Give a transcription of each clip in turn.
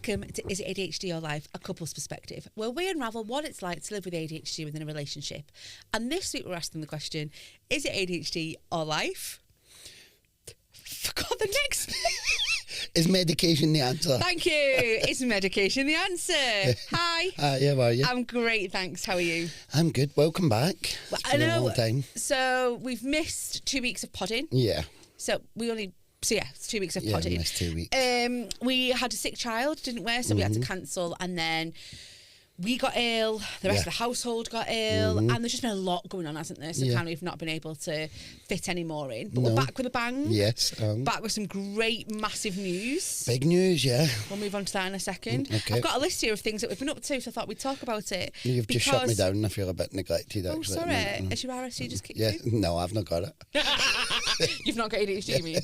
Welcome to Is It ADHD or Life? A Couple's Perspective, where we unravel what it's like to live with ADHD within a relationship. And this week we're asking the question, is it ADHD or life? Forgot the next. Is medication the answer? Thank you. Is medication the answer? Hi. Hi, how are you? I'm great, thanks. How are you? I'm good. Welcome back. It's been a long time. So we've missed 2 weeks of podding. Yeah. It's 2 weeks of podding. Yeah, missed 2 weeks. We had a sick child, didn't we? So we had to cancel, and then we got ill, the rest of the household got ill, and there's just been a lot going on, hasn't there? So kind of we've not been able to fit any more in. But we're back with a bang. Yes. Back with some great, massive news. Big news, yeah. We'll move on to that in a second. Okay. I've got a list here of things that we've been up to, so I thought we'd talk about it. You've just shut me down. I feel a bit neglected, actually. Oh, sorry. Has your RSC just kicked you? No, I've not got it. You've not got ADHD, you mean?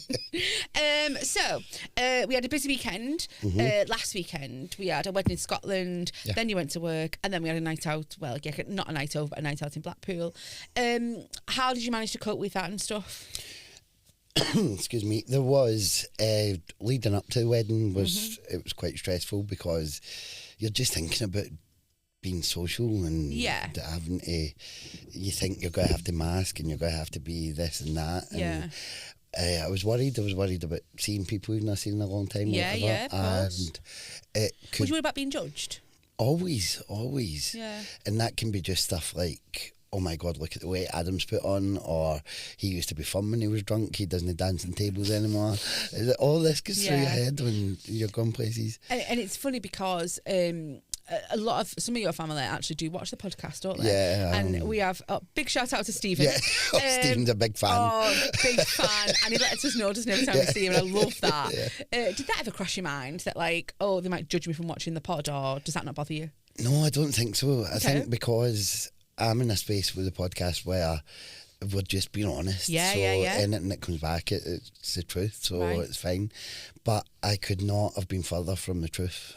We had a busy weekend. Last weekend, we had a wedding in Scotland. Yeah. Then you went to work, and then we had a night out. Well, yeah, not a night over, but a night out in Blackpool. How did you manage to cope with that and stuff? Excuse me. There was leading up to the wedding was it was quite stressful because you're just thinking about being social and having to. You think you're going to have to mask and you're going to have to be this and that. And, I was worried. I was worried about seeing people you've not seen in a long time. Yeah, of course. And was you worried about being judged? Always. Yeah. And that can be just stuff like, oh my God, look at the weight Adam's put on, or he used to be fun when he was drunk, he doesn't dance on tables anymore. All this goes through your head when you're going places. And it's funny because some of your family actually do watch the podcast, don't they? Yeah. And we have a big shout out to Stephen. Yeah, Stephen's a big fan. Oh, big fan. And he lets us know, doesn't he, every time we see him, and I love that. Did that ever cross your mind that, like, oh, they might judge me from watching the pod, or does that not bother you? No, I don't think so. I think because I'm in a space with the podcast where we're just being honest. Anything that comes back, it's the truth, so it's fine. But I could not have been further from the truth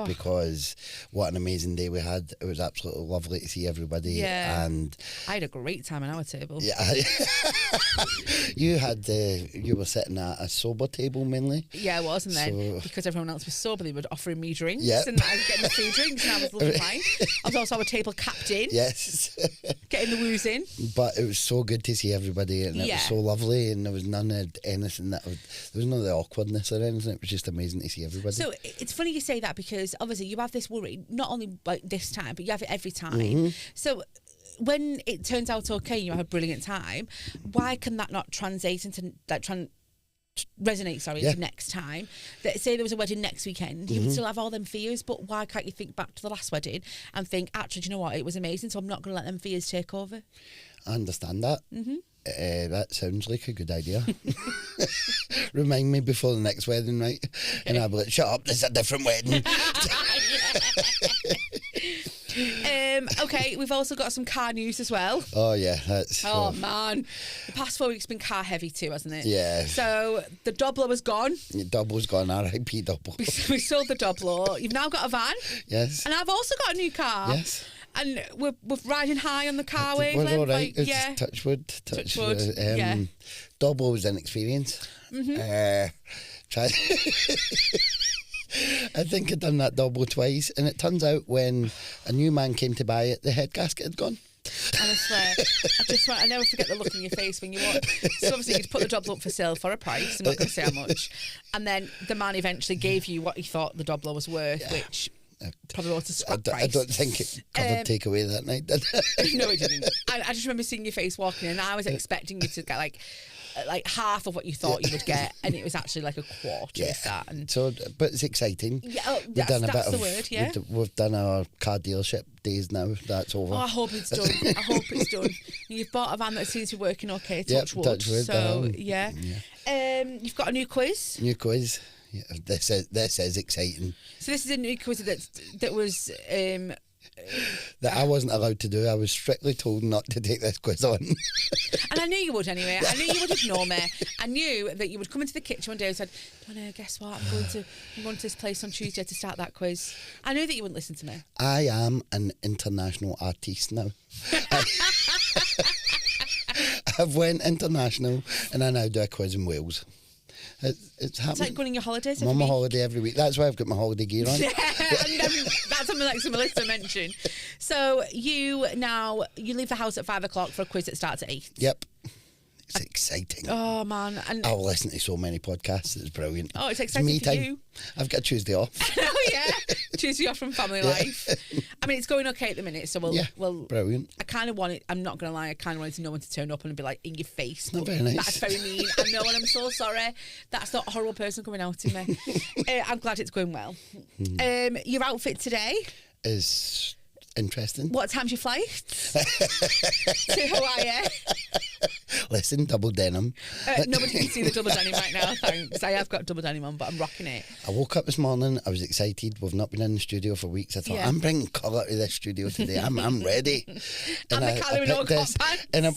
because what an amazing day we had. It was absolutely lovely to see everybody. Yeah. And I had a great time at our table. Yeah. You were sitting at a sober table mainly. Yeah, I was. And then because everyone else was sober, they were offering me drinks. Yep. And I was getting the free drinks and I was loving mine. I was also a table captain. Yes. Getting the woos in. But it was so good to see everybody, and it was so lovely, and there was none of anything there was none of the awkwardness or anything. It was just amazing to see everybody. So it's funny you say that because obviously you have this worry not only like this time, but you have it every time. So when it turns out okay, you have a brilliant time, why can that not translate into resonate into next time? That say there was a wedding next weekend, you would still have all them fears, but why can't you think back to the last wedding and think, actually, do you know what, it was amazing, so I'm not going to let them fears take over? I understand that. That sounds like a good idea. Remind me before the next wedding, right? Okay. And I'll be like, shut up, this is a different wedding. Okay, we've also got some car news as well. Oh yeah, man, the past 4 weeks have been car heavy too, hasn't it? Yeah. So the Doblo was gone. Your Doblo's gone. R.I.P. Doblo. We sold the Doblo. You've now got a van. Yes. And I've also got a new car. Yes. And we're riding high on the car wave. We're all right. Touch wood. Doblo was an experience. I think I'd done that Doblo twice, and it turns out when a new man came to buy it, the head gasket had gone. And I swear, I never forget the look on your face when you walk. So obviously you'd put the Doblo up for sale for a price, I'm not going to say how much, and then the man eventually gave you what he thought the Doblo was worth, which probably was a scrap price. I don't think it covered takeaway that night, did it? No, it didn't. I just remember seeing your face walking, and I was expecting you to get like half of what you thought you would get, and it was actually like a quarter of that. And so, but it's exciting. Yeah, that's the word. Yeah, we've done our car dealership days now. That's over. Oh, I hope it's done. I hope it's done. You've bought a van that seems to be working okay. Touch wood. So you've got a new quiz. Yeah, this is exciting. So this is a new quiz that was. That I wasn't allowed to do. I was strictly told not to take this quiz on. And I knew you would anyway. I knew you would ignore me. I knew that you would come into the kitchen one day and said, "Oh no, guess what? I'm going to this place on Tuesday to start that quiz." I knew that you wouldn't listen to me. I am an international artiste now. I've went international, and I now do a quiz in Wales. It's happening. It's like going on your holidays I'm every on my week. holiday every week. That's why I've got my holiday gear on. Yeah, and that's something like Melissa mentioned. So you leave the house at 5 o'clock for a quiz that starts at 8. Yep. It's exciting. Oh, man. And I'll listen to so many podcasts. It's brilliant. oh, it's exciting me for time. you. I've got Tuesday off. Oh, yeah. Tuesday off from family life. I mean, it's going okay at the minute, so we'll brilliant. I kind of want it, I'm not going to lie, I kind of wanted to know when to turn up and be like, in your face. Not very nice. That's very mean. I know, and I'm so sorry. That's not a horrible person coming out to me. I'm glad it's going well. Your outfit today Is interesting. What time's your flight to Hawaii? Listen, double denim. Nobody can see the double denim right now, thanks. I have got double denim on, but I'm rocking it. I woke up this morning, I was excited. We've not been in the studio for weeks. I thought, I'm bringing colour to this studio today. I'm ready. And the Calorie No Cop pants. And to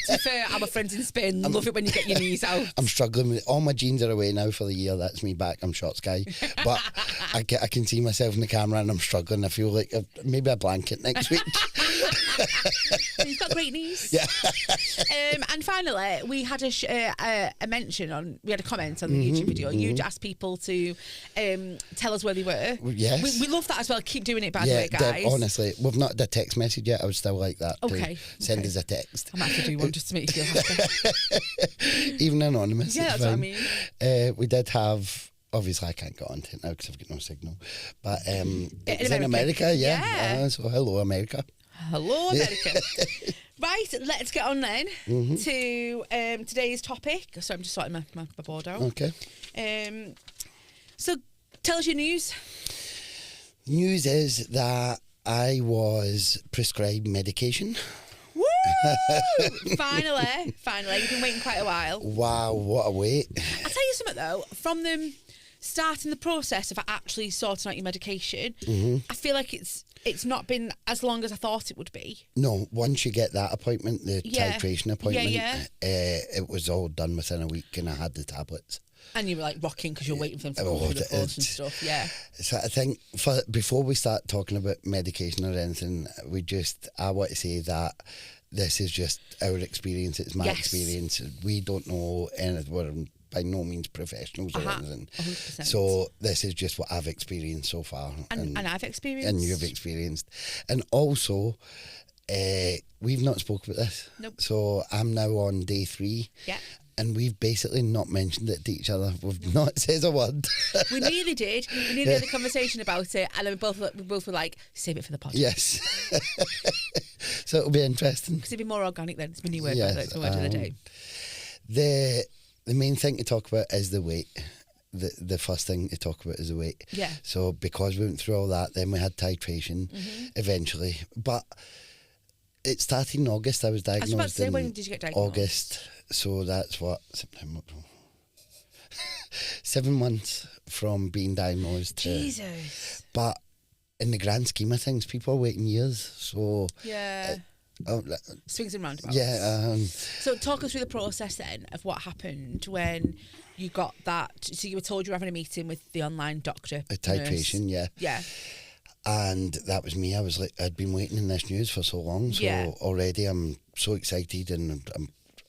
be fair, our friends in Spain love it when you get your knees out. I'm struggling with all my jeans are away now for the year. That's me back. I'm shorts guy. But I can see myself in the camera and I'm struggling. I feel like maybe a blanket next week. He's got great knees. Yeah. And finally, we had a comment on the YouTube video. You'd asked people to tell us where they were. Yes. We love that as well. Keep doing it, by the way, guys. Honestly, we've not had a text message yet. I would still like that. Okay. Send us a text. I might have to do one just to make you feel happy. Even anonymous. Yeah, that's what I mean. We did have. Obviously, I can't get on to it now because I've got no signal. But it's in America, yeah. So hello, America. Hello, America. Right, let's get on then to today's topic. So I'm just sorting my board out. Okay. So tell us your news. News is that I was prescribed medication. Woo! Finally. You've been waiting quite a while. Wow, what a wait. I'll tell you something though, from them starting the process of actually sorting out your medication, I feel like it's not been as long as I thought it would be. No, once you get that appointment, the titration appointment, it was all done within a week and I had the tablets. And you were like rocking because you're waiting for them to go through the course and stuff, yeah. So I think before we start talking about medication or anything, I want to say that this is just our experience, it's my experience. We don't know anything, we're by no means professionals or anything. 100%. So this is just what I've experienced so far. And I've experienced. And you've experienced. And also, we've not spoke about this. Nope. So I'm now on day 3. Yeah. And we've basically not mentioned it to each other. We've not said a word. We nearly did. We nearly had a conversation about it, and then we both were like, save it for the podcast. Yes. So it'll be interesting. Because it'll be more organic then. It's my new word. Yes, That's my word of the day. The main thing to talk about is the weight. The first thing to talk about is the weight. Yeah. So because we went through all that, then we had titration eventually. But it started in August. I was diagnosed. I was about to say, when did you get diagnosed? August. So that's what, September, 7 months from being diagnosed. Jesus. But in the grand scheme of things, people are waiting years. So yeah. Swings and roundabouts. Yeah. So talk us through the process then of what happened when you got that. So you were told you were having a meeting with the online doctor. A titration, nurse. Yeah. And that was me. I was like, I'd been waiting in this news for so long. So already I'm so excited and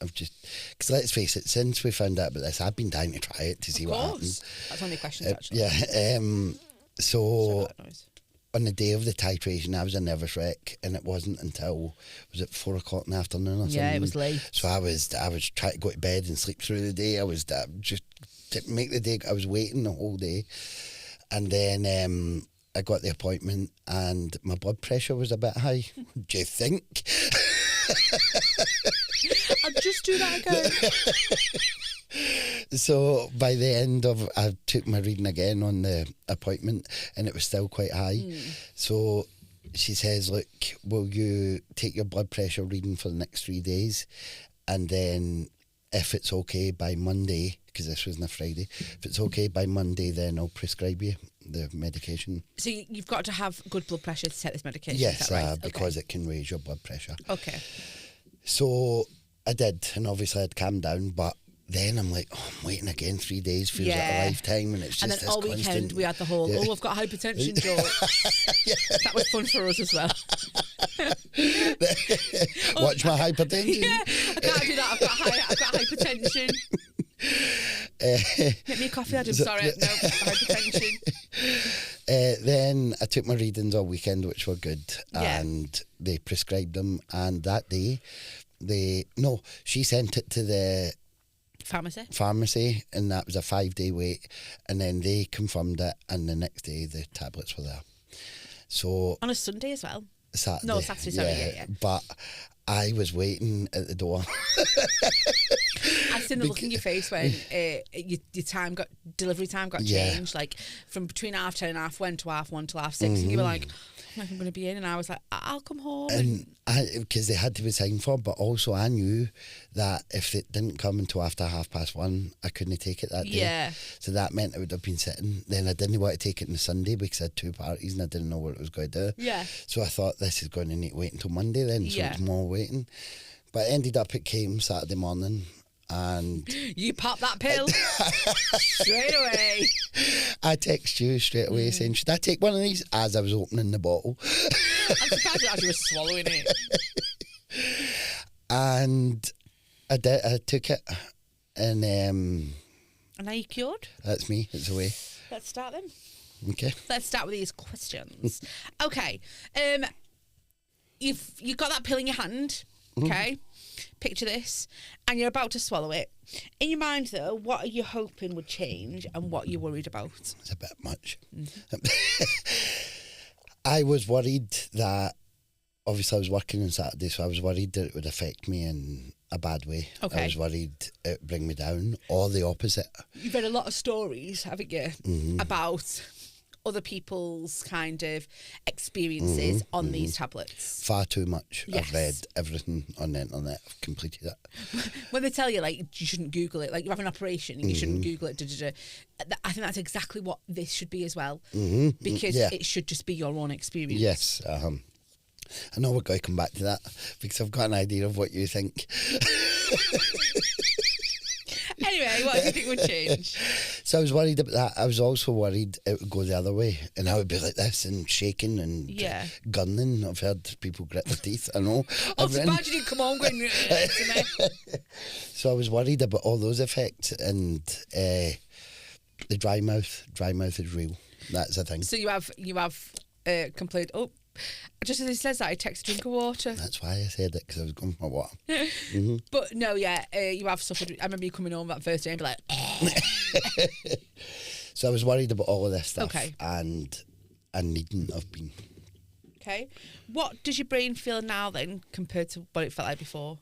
I've just, because let's face it, since we found out about this, I've been dying to try it to see what happens. That's one of the questions actually. Yeah. So on the day of the titration, I was a nervous wreck, and it wasn't until, was it 4 o'clock in the afternoon or something? Yeah, it was late. So I was trying to go to bed and sleep through the day. I was just to make the day. I was waiting the whole day, and then I got the appointment, and my blood pressure was a bit high. Do you think? I'll just do that again. So by the end of, I took my reading again on the appointment, and it was still quite high. So she says, look, will you take your blood pressure reading for the next 3 days, and then if it's okay by Monday, because this was on a Friday, if it's okay by Monday, then I'll prescribe you the medication. So you've got to have good blood pressure to take this medication? Yes, is that right? because it can raise your blood pressure. Okay. So I did, and obviously I'd calmed down, but then I'm like, I'm waiting again 3 days, feels like a lifetime, and it's just and then this all weekend constant, we had the whole, I've got hypertension joke. That was fun for us as well. Watch my hypertension. Yeah, I can't do that. I've got hypertension. Make me a coffee, Adam. Sorry, no, hypertension. Then I took my readings all weekend, which were good, and they prescribed them. And that day, she sent it to the pharmacy, and that was a 5-day wait. And then they confirmed it, and the next day the tablets were there. So on a Sunday as well. Saturday. No, Saturday. Sorry, yeah. But I was waiting at the door. I've seen the look in your face when your delivery time got changed, like from between 10:30 and 1:30 to 1:30 to 6:30, and you were like, I'm not going to be in, and I was like, I'll come home. And because they had to be signed for, but also I knew that if it didn't come until after 1:30, I couldn't take it that day. Yeah. So that meant I would have been sitting. Then I didn't want to take it on the Sunday because I had 2 parties and I didn't know what it was going to do. Yeah. So I thought this is going to need to wait until Monday then, so it's more waiting. But it ended up it came Saturday morning. And you popped that pill straight away. I text you straight away saying, should I take one of these? As I was opening the bottle. I'm surprised as you were swallowing it. And I took it, and are you cured? That's me. It's away. Let's start then. Okay. Let's start with these questions. Okay. You've got that pill in your hand. Okay. Picture this, and you're about to swallow it. In your mind, though, what are you hoping would change, and what are you worried about? It's a bit much. I was worried that, obviously, I was working on Saturday, so I was worried that it would affect me in a bad way. Okay. I was worried it would bring me down, or the opposite. You've read a lot of stories, haven't you, about other people's kind of experiences on these tablets. Far too much. Yes. I've read everything on the internet. I've completed it. When they tell you, like, you shouldn't Google it, like you have an operation and you shouldn't Google it, I think that's exactly what this should be as well. Because it should just be your own experience. Yes. I know we're going to come back to that because I've got an idea of what you think. Anyway, what do you think would change? So I was worried about that. I was also worried it would go the other way and I would be like this and shaking and gunning. I've heard people grit their teeth, I know. Oh, so bad you didn't come on going to me. So I was worried about all those effects, and the dry mouth is real. That's the thing. So you have complete... Oh, just as he says that, I text a drink of water. That's why I said it, because I was going for water. But no, you have suffered. I remember you coming home that first day and be like... So I was worried about all of this stuff. Okay. And I needn't have been. Okay. What does your brain feel now then compared to what it felt like before?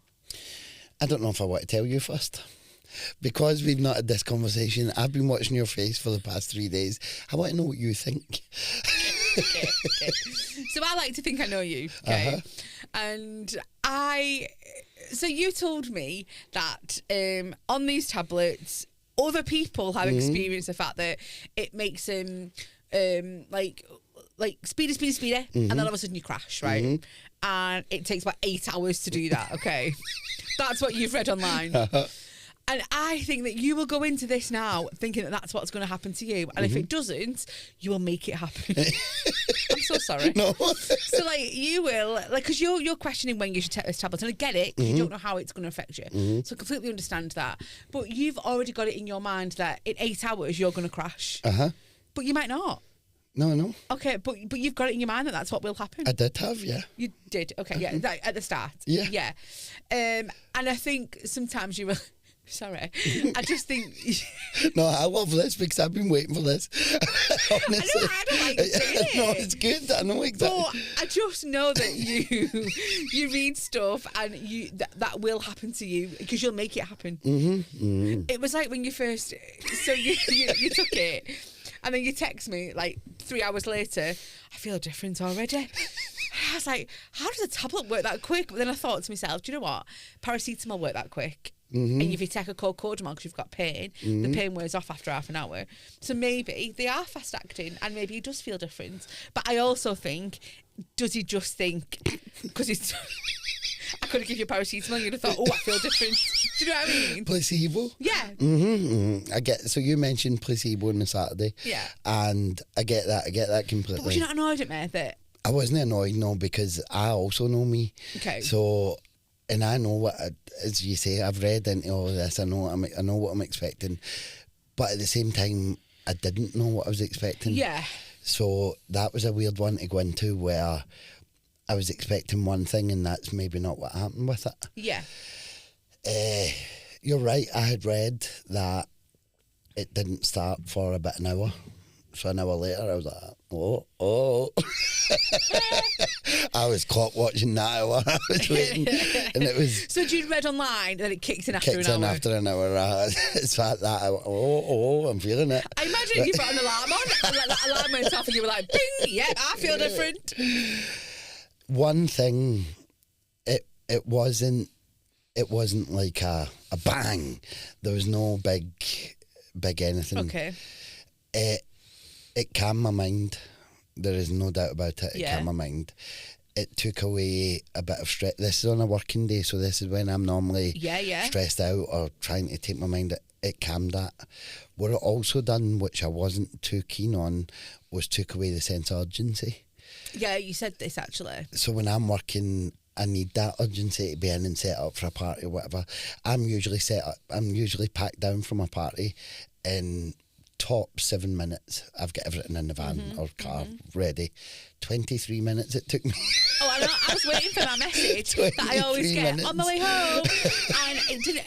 I don't know if I want to tell you first. Because we've not had this conversation, I've been watching your face for the past 3 days. I want to know what you think. Okay. So I like to think I know you, okay? And so you told me that on these tablets, other people have experienced the fact that it makes them like speedy, and then all of a sudden you crash, right? And it takes about 8 hours to do that, okay? That's what you've read online. And I think that you will go into this now thinking that that's what's going to happen to you. And if it doesn't, you will make it happen. I'm so sorry. No. So, like, you will, like, because you're questioning when you should take this tablet. And I get it, because you don't know how it's going to affect you. So I completely understand that. But you've already got it in your mind that in 8 hours, you're going to crash. But you might not. No. Okay, but you've got it in your mind that that's what will happen. I did have, yeah. You did? Okay, yeah, at the start. Yeah. And I think sometimes you will... Sorry, I just think... No, I love this because I've been waiting for this. Honestly. I don't like saying it. No, it's good. I know exactly. But I just know that you read stuff and that will happen to you because you'll make it happen. It was like when you first... So you took it and then you text me like 3 hours later, I feel different already. I was like, how does a tablet work that quick? But then I thought to myself, do you know what? Paracetamol work that quick. And if you take a cold codamol because you've got pain, the pain wears off after half an hour. So maybe they are fast acting and maybe he does feel different. But I also think, does he just think, because it's... I could have given you paracetamol and you'd have thought, oh, I feel different. Do you know what I mean? Placebo? Yeah. I get, so you mentioned placebo on the Saturday. Yeah. And I get that completely. But was you not annoyed at me that... I wasn't annoyed, no, because I also know me. Okay. So and I know what, as you say, I've read into all this. I know what I'm expecting, but at the same time, I didn't know what I was expecting. Yeah. So that was a weird one to go into, where I was expecting one thing and that's maybe not what happened with it. Yeah. You're right. I had read that it didn't start for about an hour. So an hour later, I was like, oh. I was clock watching that hour. I was waiting. And it was... So you'd read online that it kicked in after an hour? Kicked in after an hour. It's like that. I'm feeling it. I imagine you put an alarm on, and like that alarm went off and you were like, bing, yeah, I feel different. One thing, it wasn't like a bang. There was no big anything. Okay. It calmed my mind. There is no doubt about it. It Yeah. calmed my mind. It took away a bit of stress. This is on a working day, so this is when I'm normally stressed out or trying to take my mind. It calmed that. What it also done, which I wasn't too keen on, was took away the sense of urgency. Yeah, you said this actually. So when I'm working, I need that urgency to be in and set up for a party or whatever. I'm usually packed down from a party in top 7 minutes. I've got everything in the van or car ready. 23 minutes it took me. Oh, I know. I was waiting for that message that I always get minutes. on my way home, and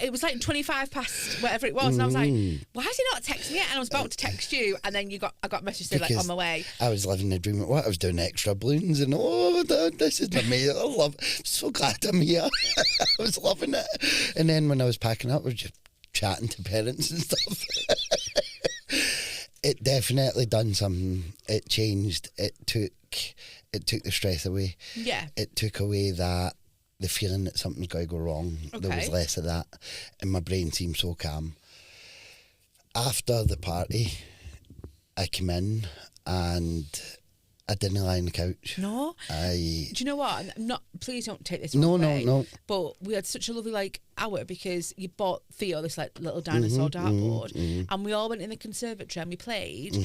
it was like 25 past whatever it was, and I was like, "Why has he not texted me yet?" And I was about to text you, and then I got a message saying like, "On my way." I was living the dream. What I was doing extra balloons, and this is amazing. I love. So glad I'm here. I was loving it. And then when I was packing up, I was just chatting to parents and stuff. It definitely done something. It changed. It took the stress away. Yeah. It took away the feeling that something's going to go wrong. Okay. There was less of that, and my brain seemed so calm. After the party, I came in and I didn't lie on the couch. No. Do you know what? I'm not. Please don't take this. No. But we had such a lovely hour because you bought Theo this like little dinosaur dartboard, and we all went in the conservatory and we played,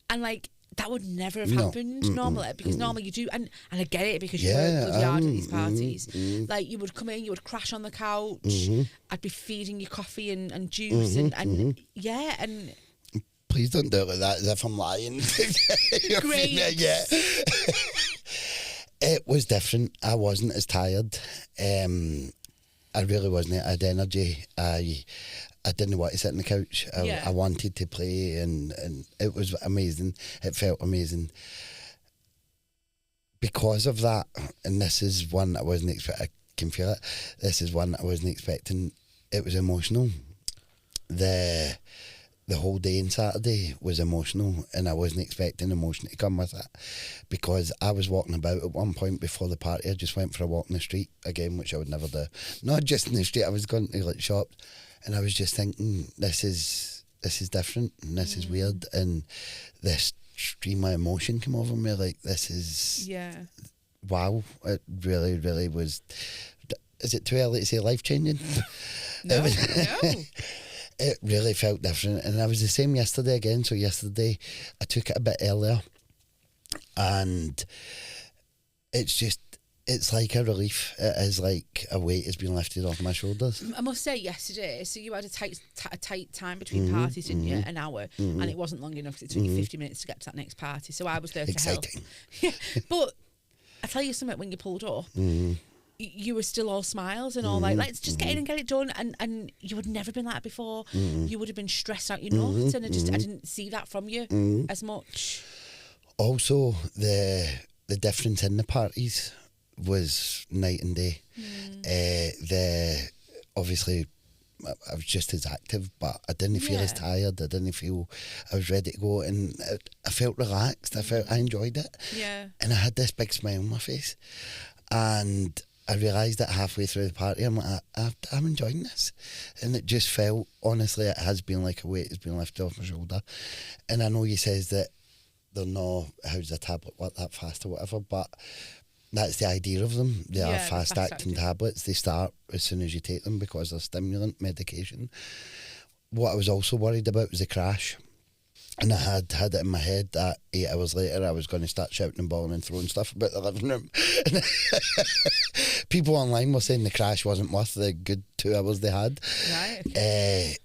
and like that would never have happened normally because normally you do, and I get it because you work really hard at these parties. Like you would come in, you would crash on the couch. I'd be feeding you coffee and juice and yeah and. Please don't do it like that as if I'm lying. Great. Yeah. It was different. I wasn't as tired. I really wasn't. I had energy. I didn't want to sit on the couch. I wanted to play and it was amazing. It felt amazing. Because of that, and this is one I wasn't expecting, I can feel it, this is one I wasn't expecting, it was emotional. The whole day on Saturday was emotional, and I wasn't expecting emotion to come with it because I was walking about at one point before the party. I just went for a walk in the street again, which I would never do. Not just in the street, I was going to like shops, and I was just thinking, this is different, and this is weird, and this stream of emotion came over me. Like this is wow. It really, really was. Is it too early to say life changing? No. It really felt different, and I was the same yesterday again. So yesterday I took it a bit earlier, and it's like a relief. It is like a weight has been lifted off my shoulders. I must say yesterday, so you had a tight time between parties, didn't you? An hour, and it wasn't long enough because it took you 50 minutes to get to that next party. So I was there to help. Yeah, but I tell you something, when you pulled up, you were still all smiles and all like, let's just get in and get it done. And you had never been like that before. You would have been stressed out your nuts, and I didn't see that from you as much. Also, the difference in the parties was night and day. Obviously, I was just as active, but I didn't feel as tired. I didn't feel I was ready to go, and I felt relaxed. I enjoyed it. Yeah, and I had this big smile on my face, and I realised that halfway through the party, I'm like, I'm enjoying this. And it just felt, honestly, it has been like a weight has been lifted off my shoulder. And I know you says that they're not, how's the tablet work that fast or whatever, but that's the idea of them. They are fast-acting tablets. They start as soon as you take them because they're stimulant medication. What I was also worried about was the crash. And I had it in my head that 8 hours later I was going to start shouting and bawling and throwing stuff about the living room. People online were saying the crash wasn't worth the good 2 hours they had. Right. Okay.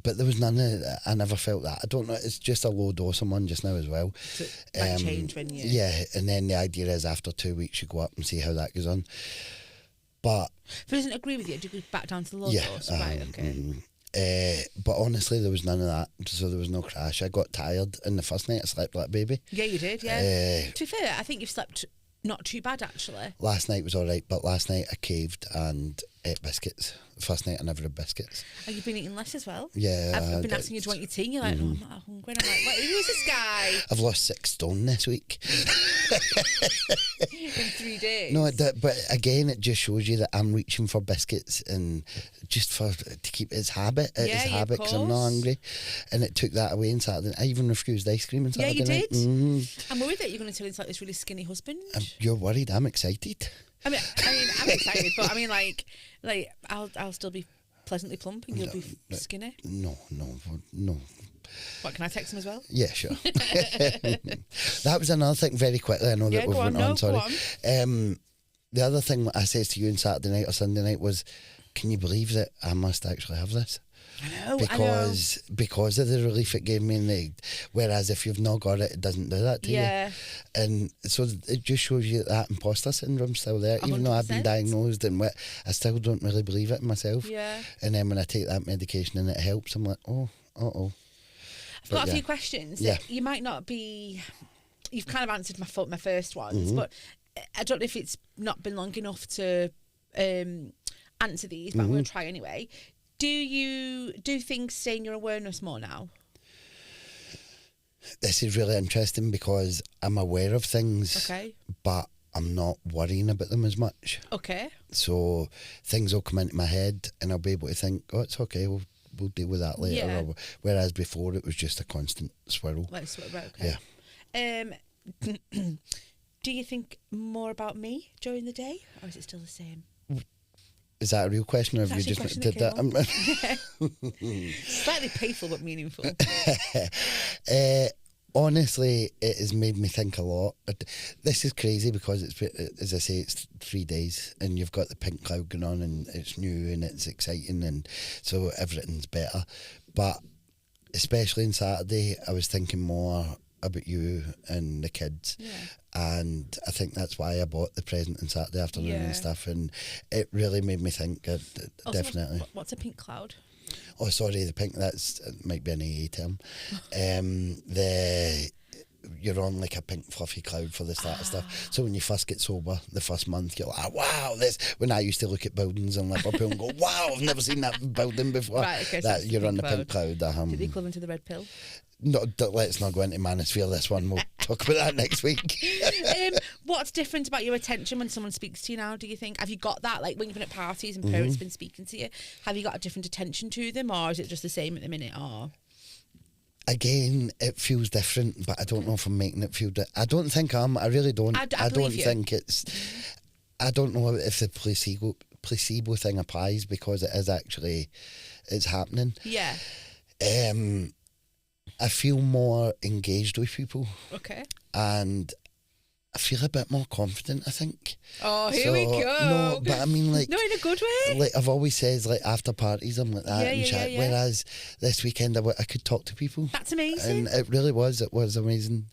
But there was none of that. I never felt that. I don't know. It's just a low dose of one just now as well. So it might change when you... Yeah, and then the idea is after 2 weeks you go up and see how that goes on. But... If it doesn't agree with you, do you go back down to the low dose? Right, okay. But honestly, there was none of that, so there was no crash. I got tired, and the first night I slept like a baby. Yeah, you did, yeah. To be fair, I think you've slept not too bad, actually. Last night was all right, but last night I caved and ate biscuits. First night I never had biscuits. And you've been eating less as well? Yeah. I've been asking you, do you want your tea? And you're like, no, I'm not hungry. And I'm like, who is this guy? I've lost 6 stone this week. In 3 days? No, but again, it just shows you that I'm reaching for biscuits and just to keep its habit. It's habit because I'm not hungry. And it took that away on Saturday. I even refused ice cream on Saturday night. Yeah, you did? I'm worried that you're going to turn into like this really skinny husband. You're worried? I'm excited. I mean, I'm excited, but I mean, like I'll still be pleasantly plump and you'll be skinny. No. What, can I text him as well? Yeah, sure. That was another thing very quickly. I know that we've went on, sorry. The other thing I said to you on Saturday night or Sunday night was, can you believe that I must actually have this? I know. Because of the relief it gave me, whereas if you've not got it, it doesn't do that to you. And so it just shows you that imposter syndrome's still there, 100%. Even though I've been diagnosed and I still don't really believe it in myself. Yeah. And then when I take that medication and it helps, I'm like, I've got a few questions. Yeah. You might not be. You've kind of answered my first ones, but I don't know if it's not been long enough to answer these, but I'm going to try anyway. Do things stay in your awareness more now? This is really interesting because I'm aware of things, but I'm not worrying about them as much. Okay. So things will come into my head and I'll be able to think, oh, it's okay, we'll deal with that later. Yeah. Whereas before it was just a constant swirl. Right, okay. Yeah. Do you think more about me during the day, or is it still the same? Is that a real question, or have you just did that? Slightly painful but meaningful. Honestly, it has made me think a lot. This is crazy because it's, as I say, it's 3 days and you've got the pink cloud going on and it's new and it's exciting and so everything's better. But especially on Saturday, I was thinking more about you and the kids, and I think that's why I bought the present on Saturday afternoon and stuff, and it really made me think. Definitely. What's a pink cloud? Oh, sorry, the pink. It might be an AA term. You're on like a pink fluffy cloud for the start of stuff. So when you first get sober, the first month, you're like, wow, this. When I used to look at buildings in Liverpool and go, wow, I've never seen that building before. Right, okay, that you're on the pink cloud. Did the equivalent to the red pill? No, let's not go into manosphere this one. We'll talk about that next week. What's different about your attention when someone speaks to you now, do you think? Have you got that? Like when you've been at parties and parents have been speaking to you, have you got a different attention to them, or is it just the same at the minute? Or again, it feels different, but I don't know if I'm making it feel I don't think I really don't. I don't think it's... I don't know if the placebo thing applies because it is actually... It's happening. Yeah. I feel more engaged with people. Okay. And I feel a bit more confident, I think. Oh, here we go. No, but I mean, like... No, in a good way. Like, I've always said, like, after parties, I'm like that and chat. Whereas this weekend, I could talk to people. That's amazing. And it really was. It was amazing.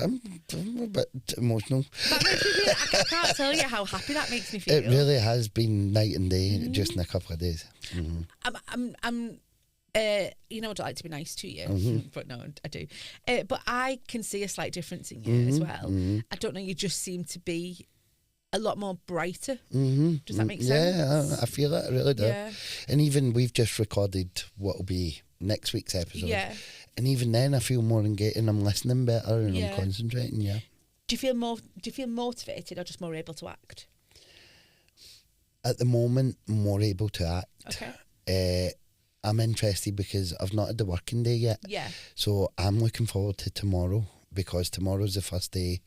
I'm a bit emotional. That makes me feel... I can't tell you how happy that makes me feel. It really has been night and day, just in a couple of days. I'm you know, I'd like to be nice to you, but no, I do. But I can see a slight difference in you as well. I don't know, you just seem to be a lot more brighter. Does that make sense? Yeah, I feel that, I really do. Yeah. And even we've just recorded what will be next week's episode. Yeah. And even then I feel more engaged and I'm listening better and I'm concentrating, Do you feel motivated or just more able to act? At the moment, more able to act. Okay. I'm interested because I've not had the working day yet. Yeah. So I'm looking forward to tomorrow because tomorrow's the first day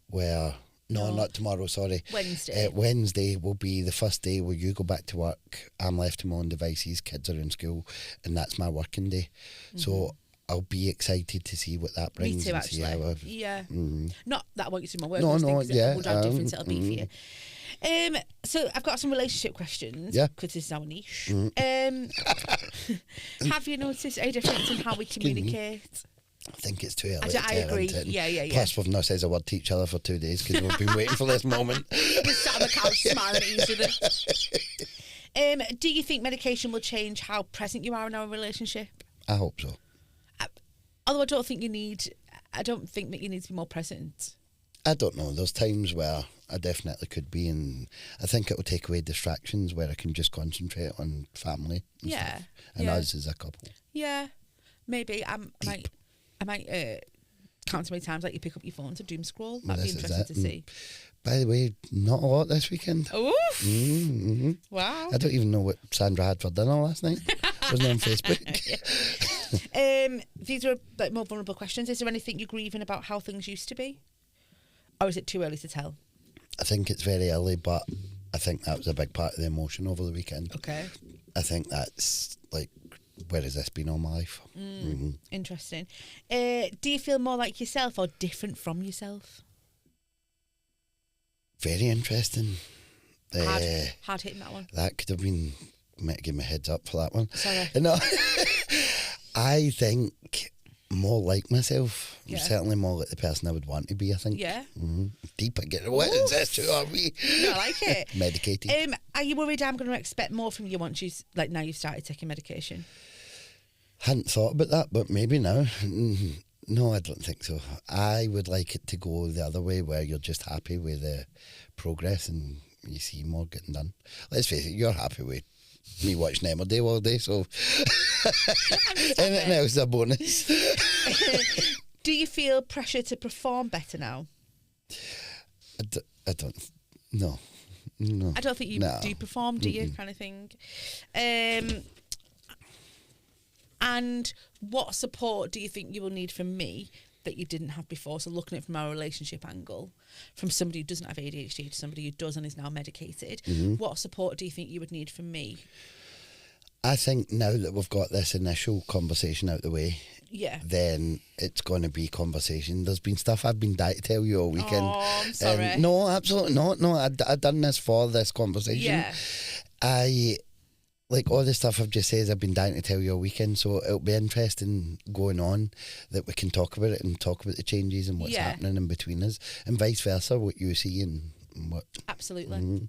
where... No, not tomorrow, sorry. Wednesday. Wednesday will be the first day where you go back to work. I'm left to my own devices, kids are in school, and that's my working day. So I'll be excited to see what that brings. Me too, actually. Yeah. Not that I want you to do my work. No, yeah. We'll how different it'll be for you. So I've got some relationship questions. Yeah. Because this is our niche. Have you noticed a difference in how we communicate? I think it's too early. I agree. Yeah. Plus, we've not said a word to each other for 2 days because we've been waiting for this moment. We're sat on the couch smiling at each other. Do you think medication will change how present you are in our relationship? I hope so. Although I don't think that you need to be more present. I don't know. There's times where I definitely could be, and I think it will take away distractions where I can just concentrate on family and stuff, and us as a couple. Yeah, maybe I might count how many times like you pick up your phone to doom scroll. That'd be interesting to see. By the way, not a lot this weekend. Oh, wow! I don't even know what Sandra had for dinner last night. Wasn't on Facebook. These are like more vulnerable questions. Is there anything you're grieving about how things used to be, or is it too early to tell? I think it's very early, but I think that was a big part of the emotion over the weekend. Okay. I think that's like, where has this been all my life? Interesting. Do you feel more like yourself or different from yourself? Very interesting. Hard hitting that one. That could have been, might give me a heads up for that one. Sorry. No, I think more like myself. Yeah. Certainly more like the person I would want to be, I think. Yeah. Deep again. What is this? Who are we? No, I like it. Medicated. Are you worried I'm going to expect more from you once now you've started taking medication? Hadn't thought about that, but maybe now. No, I don't think so. I would like it to go the other way, where you're just happy with the progress and you see more getting done. Let's face it, you're happy with me watching Emmerdale all day, so anything else is a bonus. Do you feel pressure to perform better now? I don't. No. I don't think you do perform, do you? Kind of thing. And what support do you think you will need from me that you didn't have before? So looking at it from our relationship angle, from somebody who doesn't have ADHD to somebody who does and is now medicated, what support do you think you would need from me? I think now that we've got this initial conversation out the way, then it's going to be conversation. There's been stuff I've been dying to tell you all weekend. Oh, I'm sorry. No, absolutely not. No, I've done this for this conversation. Yeah. Like all the stuff I've just said, I've been dying to tell you all weekend, so it'll be interesting going on that we can talk about it and talk about the changes and what's happening in between us, and vice versa, what you see and what. Absolutely.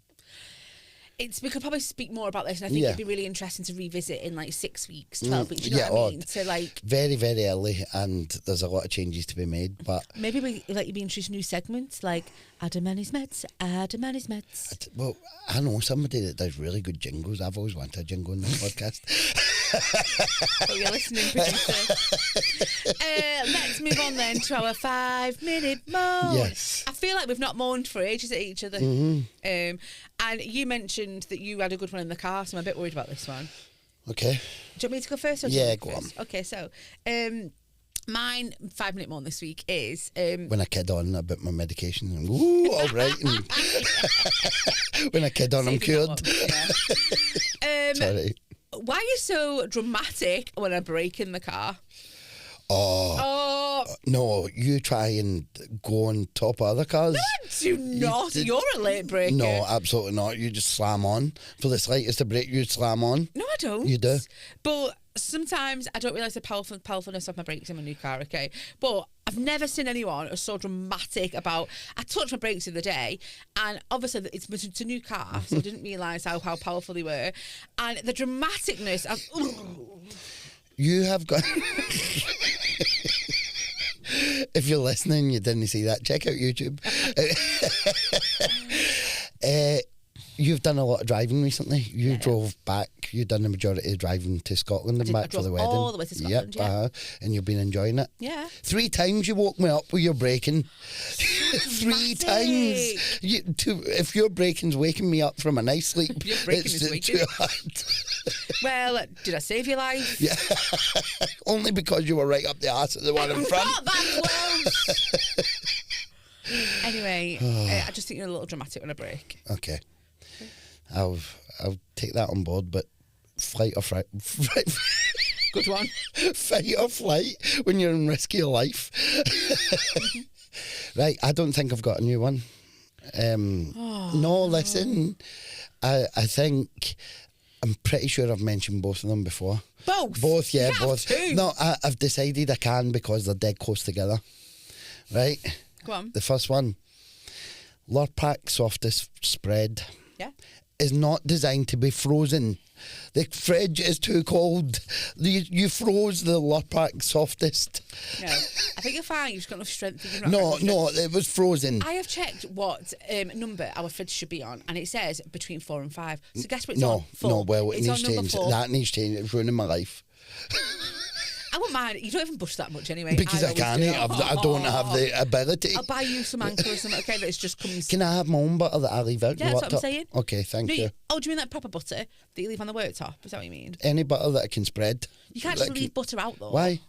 We could probably speak more about this, and I think it'd be really interesting to revisit in like 6 weeks, 12 weeks. You know what I mean? So like very, very early, and there's a lot of changes to be made. But maybe we be introducing new segments like Adam and his meds. Adam and his meds. Well, I know somebody that does really good jingles. I've always wanted a jingle in this podcast. Oh, you're listening, producer. Let's move on then to our 5-minute moan. Yes. I feel like we've not moaned for ages at each other. And you mentioned that you had a good one in the car, so I'm a bit worried about this one. Okay. Do you want me to go first? Or go on. Okay, so mine 5-minute moan this week is when I kid on about my medication and all right, and when I kid on I'm cured. Sorry. Why are you so dramatic when I brake in the car? No, you try and go on top of other cars. No, I do not. You're a late breaker. No, absolutely not. You just slam on. For the slightest of break, you slam on. No, I don't. You do. But sometimes I don't realise the powerfulness of my brakes in my new car, okay? But I've never seen anyone who's so dramatic about... I touched my brakes the other day, and obviously it's a new car, so I didn't realise how powerful they were. And the dramaticness of... You have got... If you're listening, you didn't see that, check out YouTube. You've done a lot of driving recently. You drove back. You've done the majority of driving to Scotland and back for the wedding. All the way to Scotland, and you've been enjoying it. Yeah. 3 times you woke me up with your braking. 3 times. If your braking's waking me up from a nice sleep, your braking is waking. Too hard. Well, did I save your life? Yeah. Only because you were right up the arse of the one in front. Not that close. Anyway, I just think you're a little dramatic when I brake. Okay. I'll take that on board, but flight or fright. Good one. Fight or flight when you're in risk of your life. Right, I don't think I've got a new one. No, listen. I think I'm pretty sure I've mentioned both of them before. Both, yeah, you both. Two. No, I've decided I can because they're dead close together. Right? Go on. The first one, Lurpak softest spread. Yeah. Is not designed to be frozen. The fridge is too cold. You froze the Lurpak softest. No, I think you're fine. You've just got enough strength. No, it was frozen. I have checked what number our fridge should be on, and it says between 4 and 5. So guess what it's on? 4. No, well, it it's needs on number change. 4. That needs change. It's ruining my life. I won't mind. You don't even bush that much anyway. Because I can't. I don't have the ability. I'll buy you some anchor or something, okay, that just comes... Can I have my own butter that I leave out? Yeah, that's what I'm saying. Okay, thank you. Oh, do you mean that proper butter that you leave on the worktop? Is that what you mean? Any butter that I can spread. You can't just leave butter out, though. Why?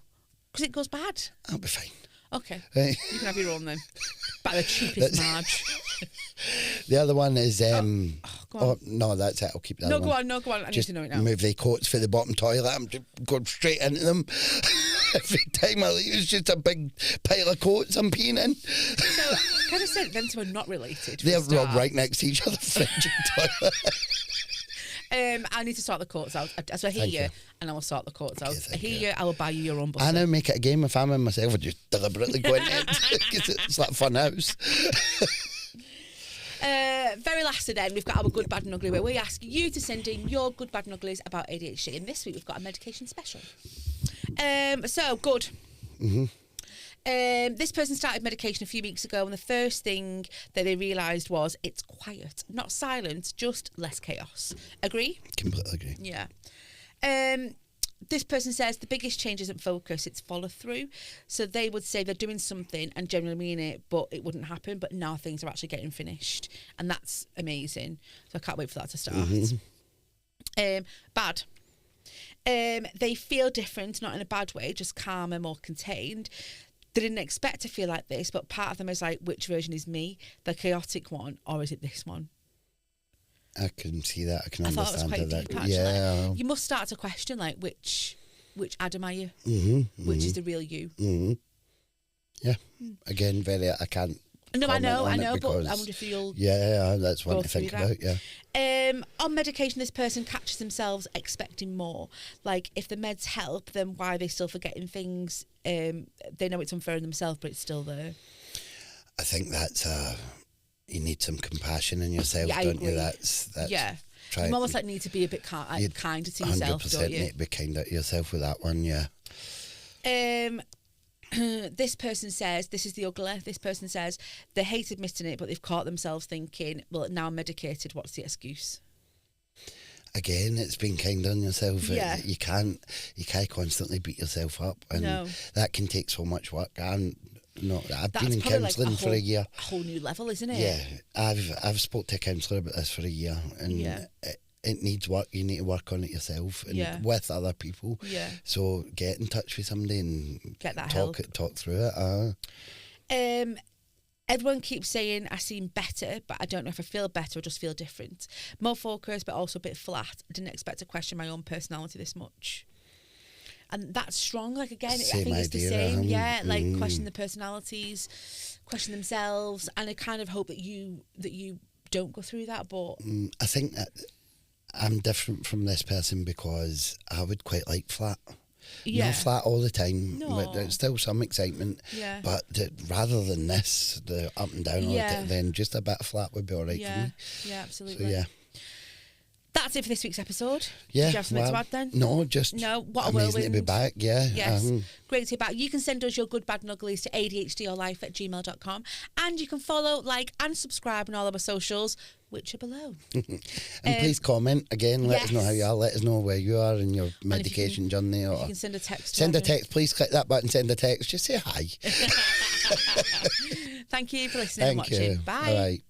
Because it goes bad. I'll be fine. Okay. Right. You can have your own then. By the cheapest marge. The other one is... go on. Oh, no, that's it. I'll keep that one. Go on. I Just need to know it now. move the coats for the bottom toilet. I'm just going straight into them. Every time I leave, it's just a big pile of coats I'm peeing in. So, kind of said them two are not related. They're right next to each other, fridge and toilet. I need to sort the coats out. So I hear you, and I will sort the coats out. I hear you, I will buy you your own butter. I now make it a game if I'm in myself, I just deliberately go into it. 'Cause it's like a fun house. Very lastly then, we've got our good, bad and ugly, where we ask you to send in your good, bad and uglies about ADHD. And this week we've got a medication special. So, good. Mm-hmm. This person started medication a few weeks ago, and the first thing that they realised was it's quiet. Not silent, just less chaos. Agree? Completely agree. Yeah. This person says the biggest change isn't focus, it's follow through. So they would say they're doing something and generally mean it, but it wouldn't happen. But now things are actually getting finished. And that's amazing. So I can't wait for that to start. Mm-hmm. Bad. They feel different, not in a bad way, just calmer, more contained. They didn't expect to feel like this, but part of them is like, which version is me? The chaotic one, or is it this one? I can see that. I can understand understand that. that. Deep, actually. Yeah. You must start to question, like, which Adam are you? Mm-hmm, which is the real you? Mm-hmm. Yeah. Again, I can't. No, I know, but because, I wonder if you'll... Yeah, that's one to think about, yeah. On medication, this person catches themselves expecting more. Like, if the meds help, then why are they still forgetting things? They know it's unfair in themselves, but it's still there. I think that's... you need some compassion in yourself, don't you? That's yeah. You almost like need to be a bit kinder to yourself, don't you? 100% need to be kinder to yourself with that one, yeah. This person says, this is the ugly, this person says they hate admitting it, but they've caught themselves thinking, well, now I'm medicated, what's the excuse? Again, it's being kind on yourself. Yeah. You can't constantly beat yourself up, and that can take so much work. I've been in counselling for a year. A whole new level, isn't it? Yeah, I've spoke to a counsellor about this for a year, and it needs work. You need to work on it yourself and with other people. Yeah. So get in touch with somebody and get that talk through it. Everyone keeps saying I seem better, but I don't know if I feel better or just feel different. More focused, but also a bit flat. I didn't expect to question my own personality this much. And that's strong. Like, again, I think it's the same. Like, question the personalities, question themselves. And I kind of hope that you don't go through that. But I think that I'm different from this person because I would quite like flat. Yeah. Not flat all the time. No. But there's still some excitement. Yeah. But rather than this, the up and down, then just a bit of flat would be all right for me. Yeah, absolutely. So, yeah. That's it for this week's episode. Yeah. Did you have something to add then? No, just what amazing to be back. Yeah. Yes. Great to be back. You can send us your good, bad and uglies to ADHDyourlife@gmail.com, and you can follow, like and subscribe on all of our socials, which are below. And please comment again. Let us know how you are. Let us know where you are in your medication journey. Or you can send a text. Send a text. Please click that button. Send a text. Just say hi. Thank you for listening and watching. Bye. All right.